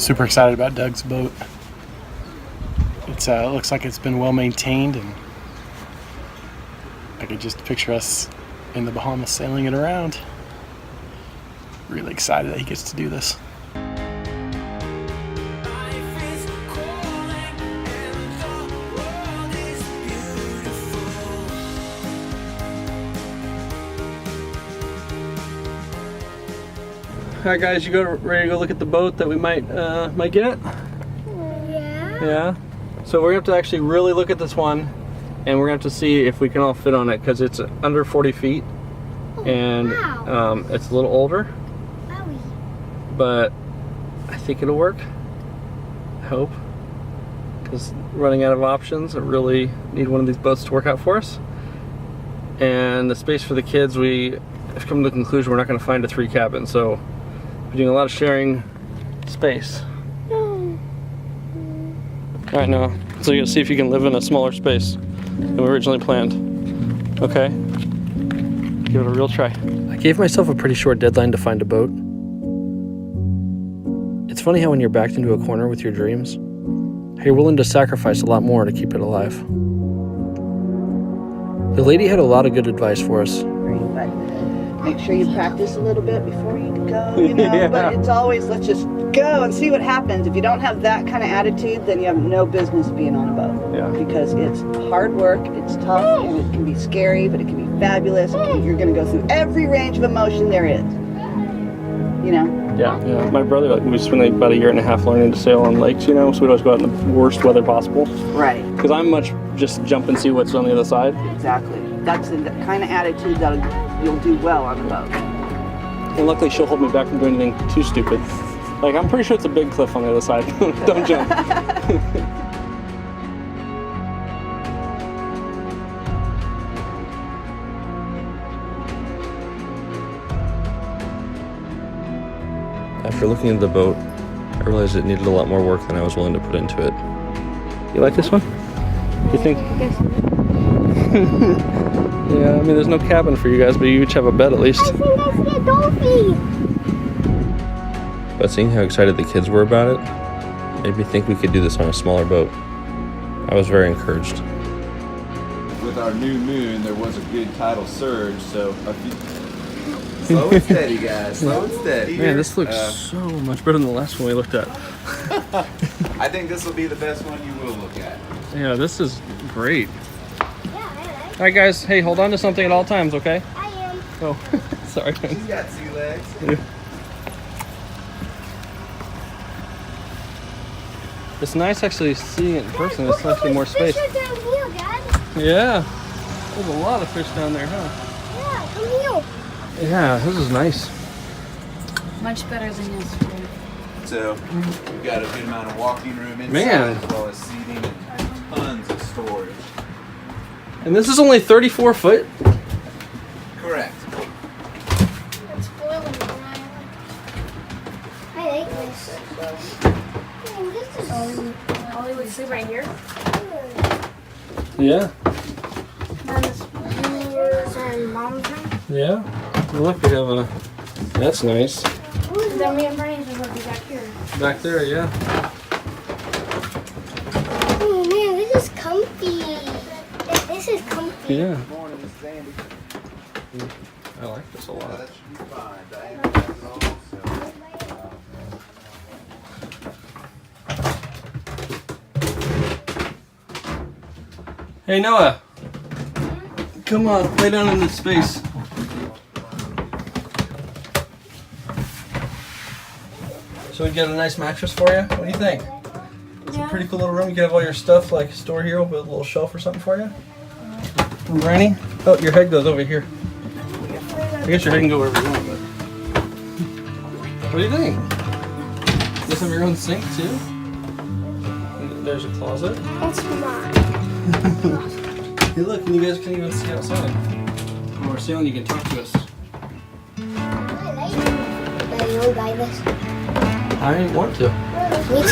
Super excited about Doug's boat. It looks like it's been well maintained, and I could just picture us in the Bahamas sailing it around. Really excited that he gets to do this. All right, guys, you ready to go look at the boat that we might get? Yeah. Yeah. So we're gonna have to actually really look at this one, and we're gonna have to see if we can all fit on it, because it's under 40 feet, and wow. It's a little older. Wowie. But I think it'll work. I hope, because running out of options, I really need one of these boats to work out for us. And the space for the kids, we have come to the conclusion we're not going to find a 3 cabin, so we're doing a lot of sharing space. All right, now, so you're gonna see if you can live in a smaller space than we originally planned. Okay, give it a real try. I gave myself a pretty short deadline to find a boat. It's funny how when you're backed into a corner with your dreams, how you're willing to sacrifice a lot more to keep it alive. The lady had a lot of good advice for us. But make sure you practice a little bit before you go, you know. Yeah. But it's always, let's just go and see what happens. If you don't have that kind of attitude, then you have no business being on a boat. Yeah. Because it's hard work, it's tough, and it can be scary, but it can be fabulous. You're going to go through every range of emotion there is. You know? Yeah. My brother, we spent about 1.5 years learning to sail on lakes, you know, so we'd always go out in the worst weather possible. Right. Because I'm much just jump and see what's on the other side. Exactly. That's the kind of attitude that you'll do well on the boat. And luckily she'll hold me back from doing anything too stupid. Like, I'm pretty sure it's a big cliff on the other side. Don't jump. After looking at the boat, I realized it needed a lot more work than I was willing to put into it. You like this one? You think? Yeah, I mean, there's no cabin for you guys, but you each have a bed at least. I think I see a dolphin. But seeing how excited the kids were about it made me think we could do this on a smaller boat. I was very encouraged. With our new moon, there was a good tidal surge, so slow and steady, guys. Slow and steady. Man, this looks so much better than the last one we looked at. I think this will be the best one you will look at. Yeah, this is great. Yeah, I like. All right, guys. Hey, hold on to something at all times, okay? I am. Oh, sorry. She's got sea legs. Yeah. It's nice actually seeing it in person. It's actually more space. Fish are down here, Dad. Yeah. There's a lot of fish down there, huh? Yeah, come here. Yeah, this is nice. Much better than yesterday. So we've got a good amount of walking room inside, Man. as well as seating and tons of storage. And this is only 34 foot? Correct. It's boiling, Brian. I like this. Man, this is Ollie would sleep right here. good. Yeah. And this yours and Mom's room. Yeah. Look, we have a... That's nice. And then me and Brian's room will be back here. Back there, yeah. Oh man, this is comfy. This is comfy. Yeah. Good morning, Miss Sandy. I like this a lot. That should be fine. Diana has it all, Hey, Noah. Come on, lay down in this space. So we get a nice mattress for you? What do you think? It's a pretty cool little room. You can have all your stuff like store here with a little shelf or something for you. Granny? Oh, your head goes over here. I guess your head can go wherever you want, but... What do you think? You guys have your own sink too? And there's a closet. That's mine. Hey look, and you guys can even see outside. When we're sailing, you can talk to us. I like it. But you don't buy this. I want to. Me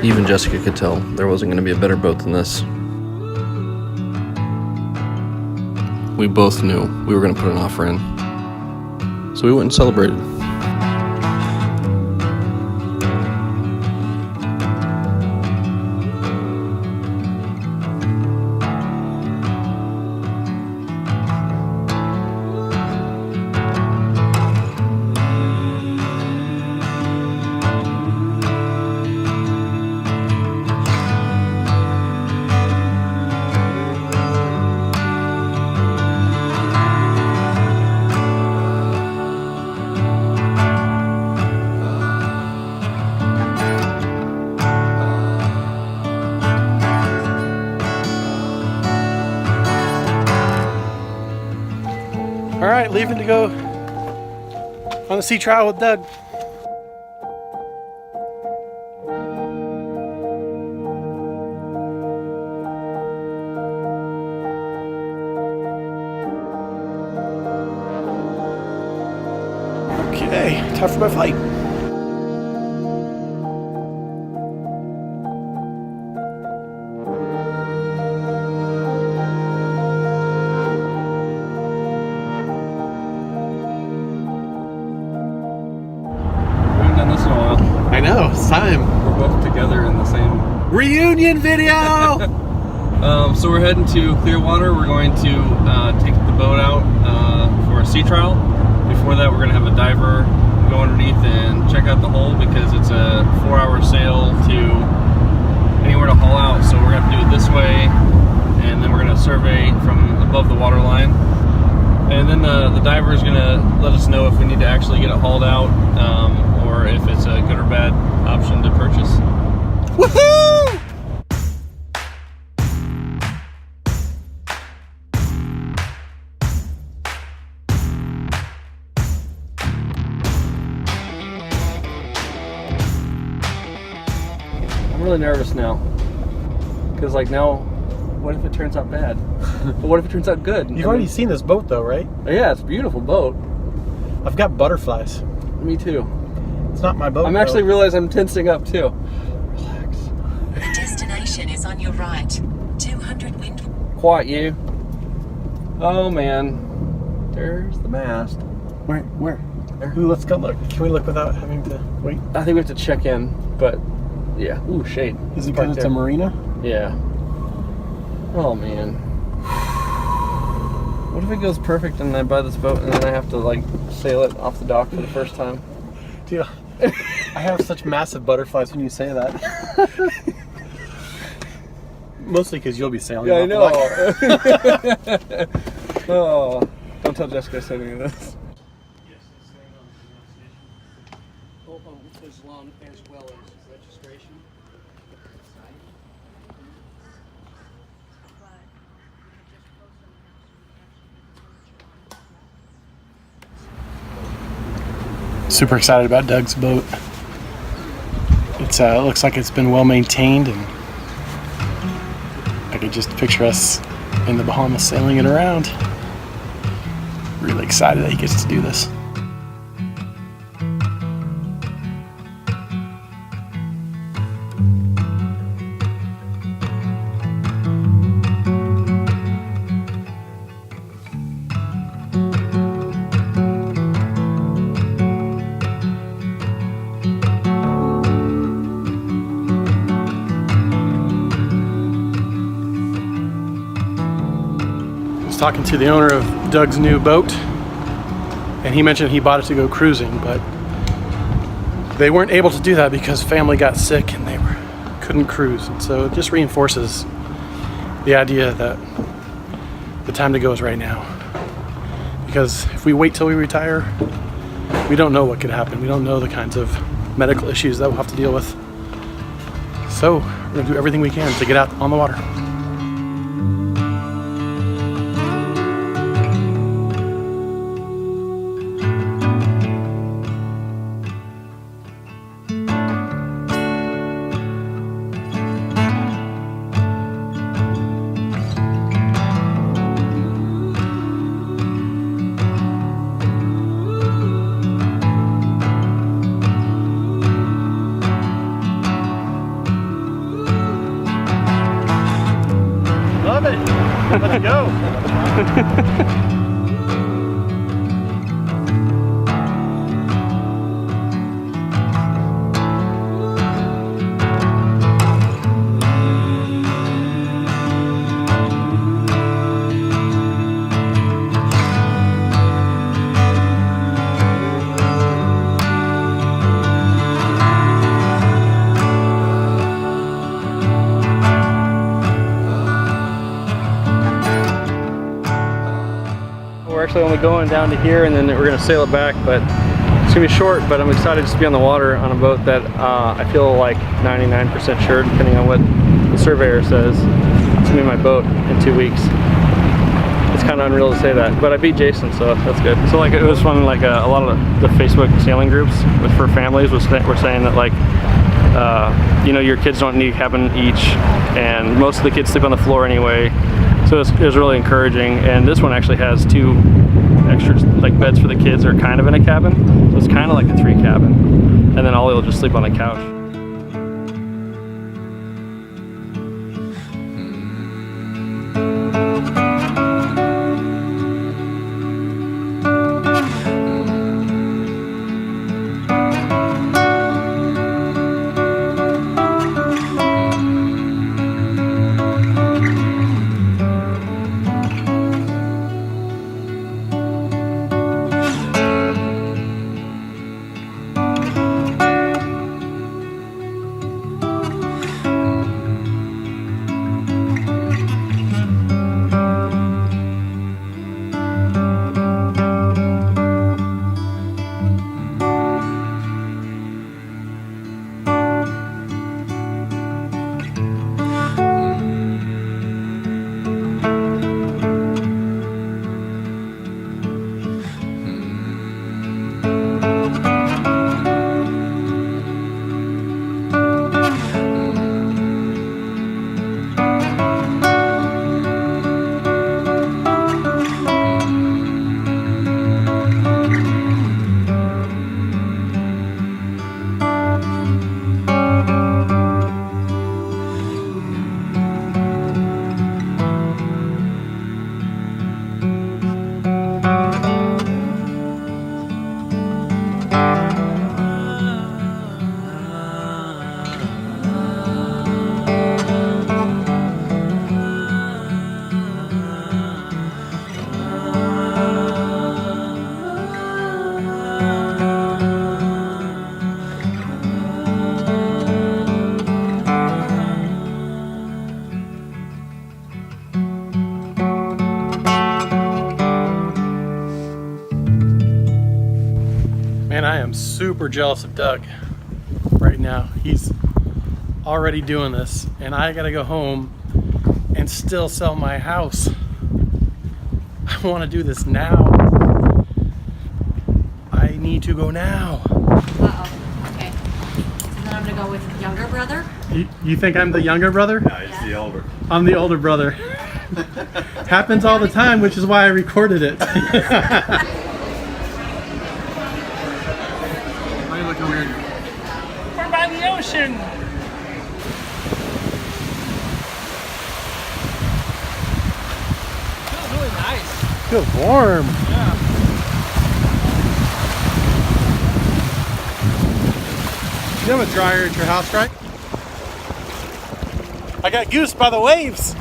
too. Even Jessica could tell there wasn't going to be a better boat than this. We both knew we were going to put an offer in. So we went and celebrated. leaving to go on the sea trial with Doug. Okay, time for my flight. I know, it's time. We're both together in the same Reunion video! So we're heading to Clearwater. We're going to take the boat out for a sea trial. Before that, we're going to have a diver go underneath and check out the hole because it's a 4-hour sail to anywhere to haul out. So we're going to have to do it this way, and then we're going to survey from above the water line. And then the diver is going to let us know if we need to actually get it hauled out or if it's a good or bad option to purchase. Woohoo! I'm really nervous now because like now what if it turns out bad? But what if it turns out good? You've already seen this boat though, right? Yeah, it's a beautiful boat. I've got butterflies. Me too. It's not my boat. I'm actually realizing I'm tensing up too. Relax. The destination is on your right. 200 wind. Quiet you. Oh man. There's the mast. Where? Ooh, let's go look. Can we look without having to wait? I think we have to check in, but yeah. Ooh, shade. Is it because it's a marina? Yeah. Oh man. What if it goes perfect and I buy this boat and then I have to like sail it off the dock for the first time? Dude, I have such massive butterflies when you say that. Mostly because you'll be sailing. Yeah, I know. The Oh, don't tell Jessica I said any of this. As long as well as registration. Super excited about Doug's boat. It looks like it's been well maintained, and I could just picture us in the Bahamas sailing it around. Really excited that he gets to do this. Talking to the owner of Doug's new boat, and he mentioned he bought it to go cruising, but they weren't able to do that because family got sick and they couldn't cruise. And so it just reinforces the idea that the time to go is right now, because if we wait till we retire, we don't know what could happen. We don't know the kinds of medical issues that we'll have to deal with. So we're gonna do everything we can to get out on the water. Let's go. We're actually only going down to here and then we're going to sail it back, but it's going to be short, but I'm excited just to be on the water on a boat that I feel like 99% sure, depending on what the surveyor says, it's going to be my boat in 2 weeks. It's kind of unreal to say that, but I beat Jason, so that's good. So like it was fun. Like a lot of the Facebook sailing groups for families were saying that like you know, your kids don't need a cabin each, and most of the kids sleep on the floor anyway. So it was really encouraging. And this one actually has 2 extra like beds for the kids that are kind of in a cabin, so it's kind of like a 3 cabin, and then Ollie will just sleep on the couch. Man, I am super jealous of Doug right now. He's already doing this, and I gotta go home and still sell my house. I want to do this now. I need to go now. Uh-oh. Okay. So then I'm gonna go with younger brother. You think I'm the younger brother? No, he's the older. I'm the older brother. Happens all the time, which is why I recorded it. Why are you looking weird? We're by the ocean. Feels really nice. Feels warm. Yeah. You have a dryer at your house, right? I got goosed by the waves.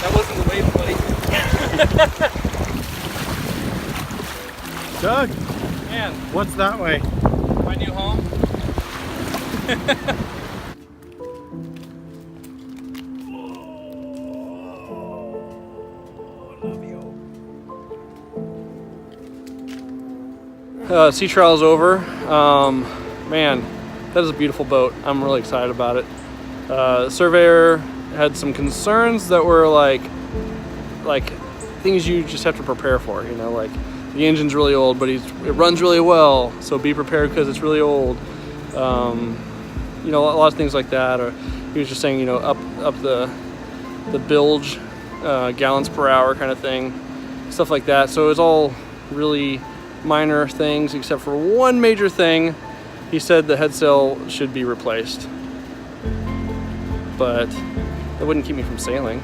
That wasn't the wave, buddy. Doug, Man, what's that way? my new home. Sea trial is over. Man, that is a beautiful boat. I'm really excited about it. The surveyor had some concerns that were like things you just have to prepare for. You know, like the engine's really old, but it runs really well. So be prepared because it's really old. You know, a lot of things like that. Or he was just saying, you know, up the bilge, gallons per hour kind of thing, stuff like that. So it was all really minor things, except for one major thing. He said the head sail should be replaced, but that wouldn't keep me from sailing.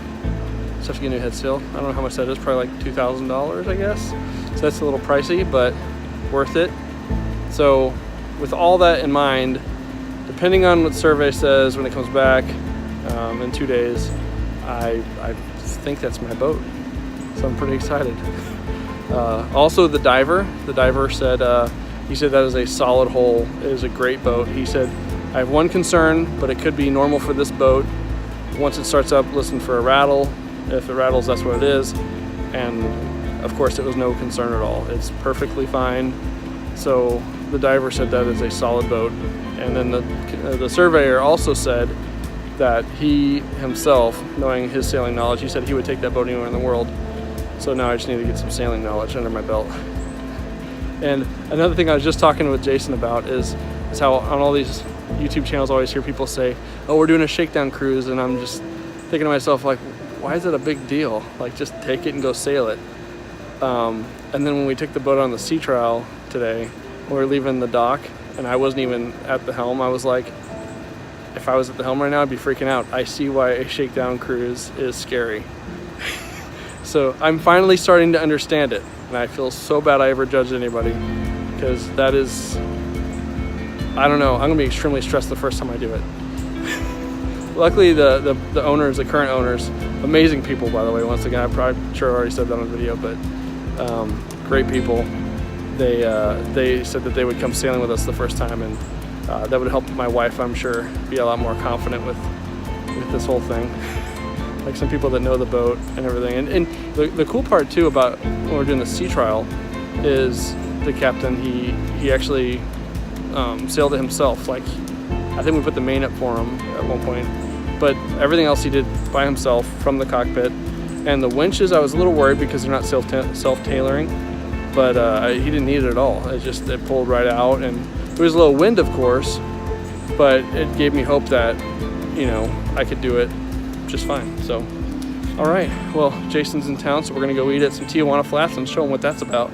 Just have to get a new head sail. I don't know how much that is, probably like $2,000, I guess. So that's a little pricey, but worth it. So with all that in mind, depending on what survey says when it comes back in 2 days, I think that's my boat. So I'm pretty excited. Also the diver said, he said that is a solid hull. It is a great boat. He said, I have one concern, but it could be normal for this boat. Once it starts up, listen for a rattle. If it rattles, that's what it is. And of course, it was no concern at all. It's perfectly fine. So the diver said that is a solid boat. And then the surveyor also said that he himself, knowing his sailing knowledge, he said he would take that boat anywhere in the world. So now I just need to get some sailing knowledge under my belt. And another thing I was just talking with Jason about is how on all these YouTube channels I always hear people say, oh, we're doing a shakedown cruise, and I'm just thinking to myself, like, why is it a big deal? Like, just take it and go sail it. And then when we took the boat on the sea trial today, we were leaving the dock, and I wasn't even at the helm. I was like, if I was at the helm right now, I'd be freaking out. I see why a shakedown cruise is scary. So I'm finally starting to understand it, and I feel so bad I ever judged anybody, because that is, I don't know, I'm gonna be extremely stressed the first time I do it. Luckily, the owners, the current owners, amazing people, by the way. Once again, I'm probably sure I already said that on the video, but great people. They said that they would come sailing with us the first time, and that would help my wife, I'm sure, be a lot more confident with this whole thing. Like some people that know the boat and everything. And the cool part too about when we're doing the sea trial is the captain, he actually sailed it himself. Like, I think we put the main up for him at one point, but everything else he did by himself from the cockpit. And the winches, I was a little worried because they're not self-tailoring, but he didn't need it at all. It pulled right out, and there was a little wind, of course, but it gave me hope that, you know, I could do it just fine. So, all right, well, Jason's in town, so we're gonna go eat at some Tijuana Flats and show him what that's about.